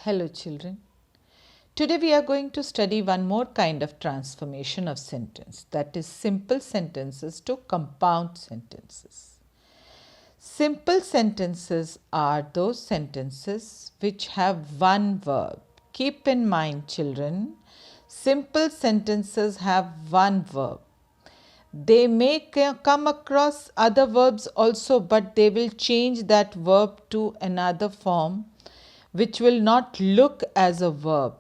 Hello children. Today we are going to study one more kind of transformation of sentence, that is simple sentences to compound sentences. Simple sentences are those sentences which have one verb. Keep in mind children, simple sentences have one verb. They may come across other verbs also, but they will change that verb to another form which will not look as a verb.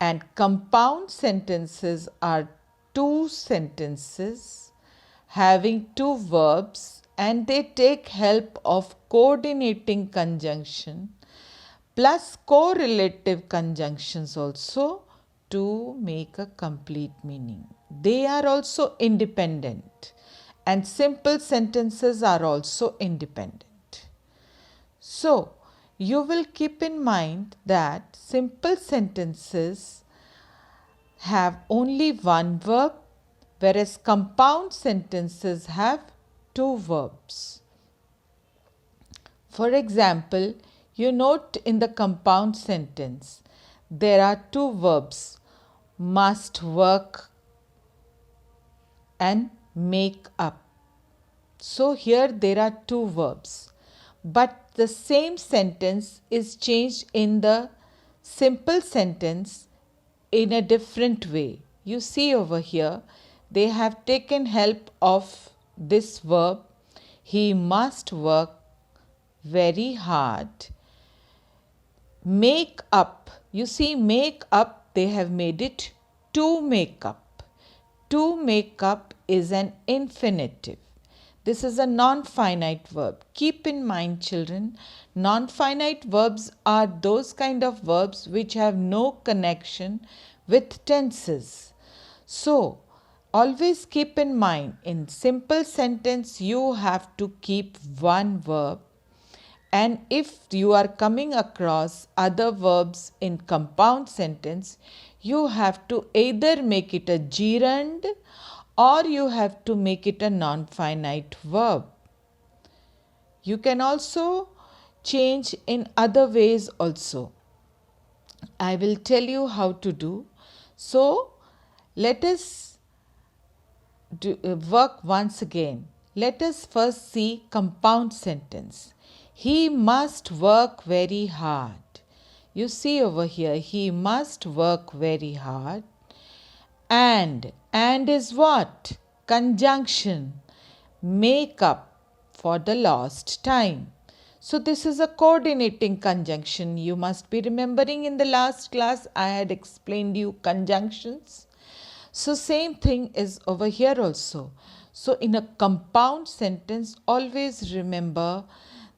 And compound sentences are two sentences having two verbs, and they take help of coordinating conjunction plus correlative conjunctions also to make a complete meaning. They are also independent, and simple sentences are also independent. So, you will keep in mind that simple sentences have only one verb, whereas compound sentences have two verbs. For example, you note in the compound sentence there are two verbs, must work and make up. So here there are two verbs, but the same sentence is changed in the simple sentence in a different way. You see over here, they have taken help of this verb, he must work very hard. Make up, you see make up, they have made it to make up. To make up is an infinitive. This is a non-finite verb. Keep in mind children, non-finite verbs are those kind of verbs which have no connection with tenses. So, always keep in mind, in simple sentence you have to keep one verb, and if you are coming across other verbs in compound sentence, you have to either make it a gerund or you have to make it a non-finite verb. You can also change in other ways also. I will tell you how to do. So, let us work once again. Let us first see compound sentence. He must work very hard. You see over here, he must work very hard. And is what? Conjunction. Make up for the lost time. So this is a coordinating conjunction. You must be remembering in the last class I had explained you conjunctions. So same thing is over here also. So in a compound sentence, always remember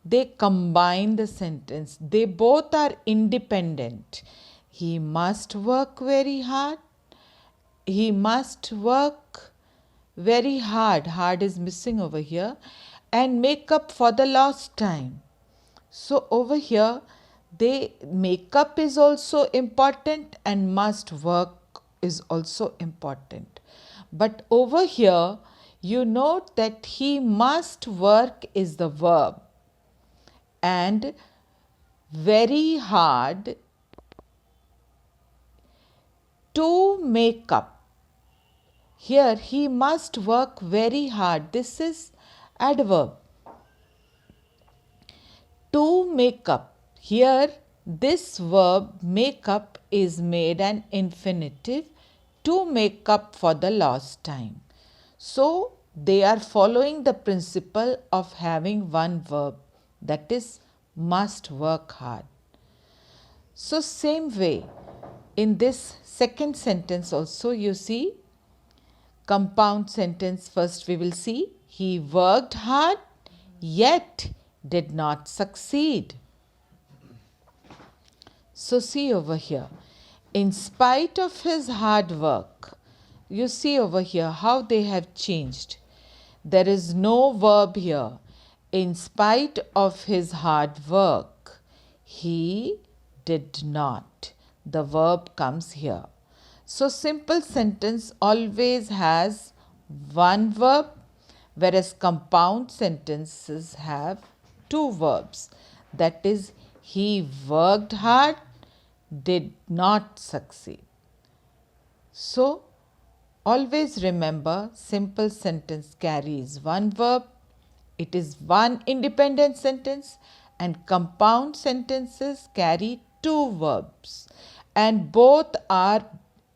they combine the sentence. They both are independent. He must work very hard. He must work very hard. Hard is missing over here. And make up for the lost time. So over here, they make up is also important and must work is also important. But over here, you note that he must work is the verb and very hard to make up. Here he must work very hard. This is adverb. To make up. Here this verb make up is made an infinitive to make up for the lost time. So they are following the principle of having one verb, that is must work hard. So same way in this second sentence also you see compound sentence. First we will see he worked hard yet did not succeed. So see over here, in spite of his hard work, you see over here how they have changed. There is no verb here. In spite of his hard work, he did not. The verb comes here. So simple sentence always has one verb, whereas compound sentences have two verbs. That is, He worked hard, did not succeed. So, always remember, simple sentence carries one verb, it is one independent sentence, and compound sentences carry two verbs, and both are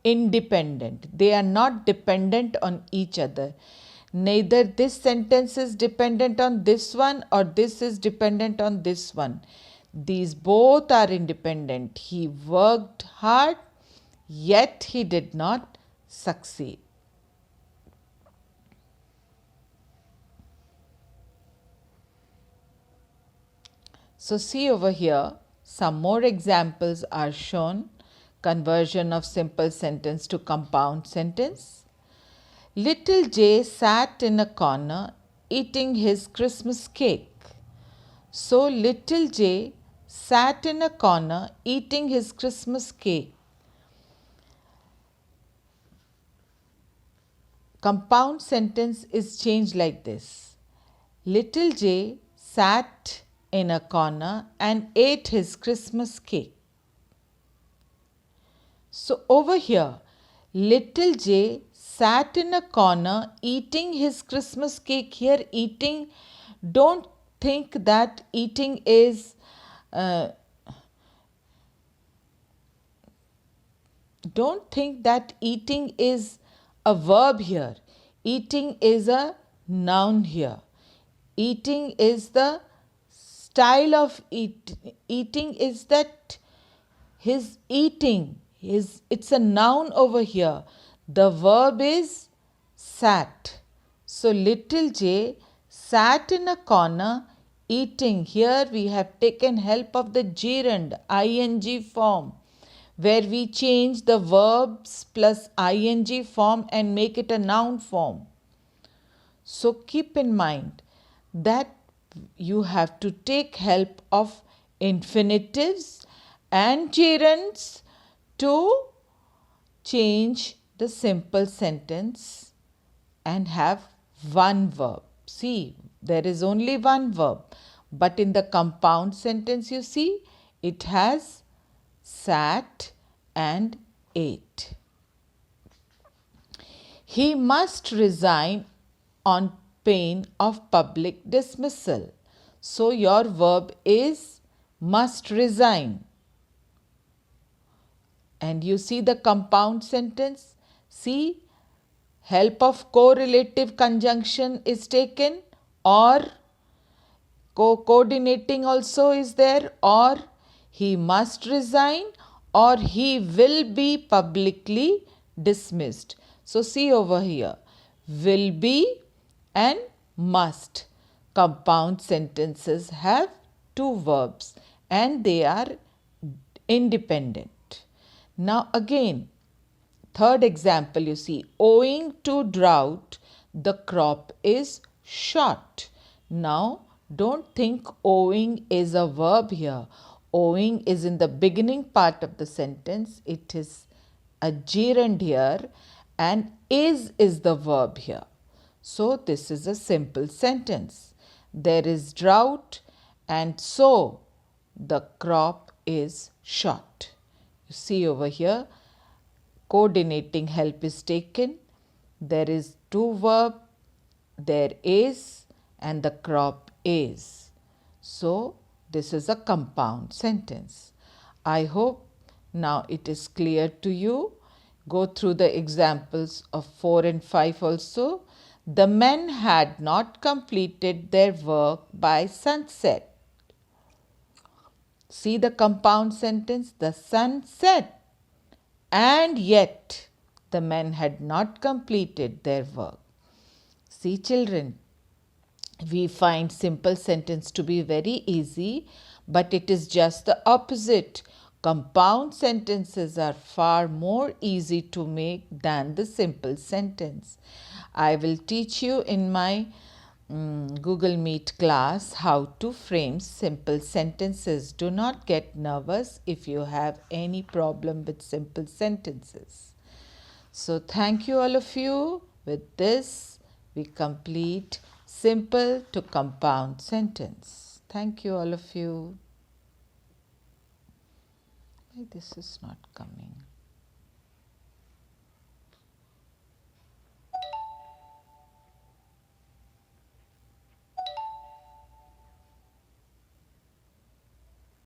independent. They are not dependent on each other. Neither this sentence is dependent on this one or this is dependent on this one. These both are independent. He worked hard, yet he did not succeed. So, see over here, some more examples are shown. Conversion of simple sentence to compound sentence. Little J sat in a corner eating his Christmas cake. So, little J sat in a corner eating his Christmas cake. Compound sentence is changed like this. Little J sat in a corner and ate his Christmas cake. So, over here, little J sat in a corner eating his Christmas cake. Here, eating, don't think that eating is don't think that eating is a verb here. Eating is a noun here. Eating is the style of eating is that his eating. It's a noun over here. The verb is sat. So, little J sat in a corner eating. Here we have taken help of the gerund ing form, where we change the verbs plus ing form and make it a noun form. So, keep in mind that you have to take help of infinitives and gerunds to change the simple sentence and have one verb. See, there is only one verb, but in the compound sentence, you see, it has sat and ate. He must resign on pain of public dismissal. So, your verb is must resign. And you see the compound sentence. See, help of correlative conjunction is taken, or coordinating also is there, or he must resign, or he will be publicly dismissed. So, see over here, will be and must. Compound sentences have two verbs and they are independent. Now, again, third example, you see, owing to drought, the crop is short. Now, don't think owing is a verb here. Owing is in the beginning part of the sentence. It is a gerund here and is the verb here. So, this is a simple sentence. There is drought and so the crop is short. You see over here, coordinating help is taken. There is two verb, there is and the crop is. So, this is a compound sentence. I hope now it is clear to you. Go through the examples of 4 and 5 also. The men had not completed their work by sunset. See the compound sentence, the sun set, and yet the men had not completed their work. See children, we find simple sentence to be very easy, but it is just the opposite. Compound sentences are far more easy to make than the simple sentence. I will teach you in my Google Meet class how to frame simple sentences. Do not get nervous if you have any problem with simple sentences. So, thank you all of you. With this, we complete simple to compound sentence. Thank you all of you. this is not coming.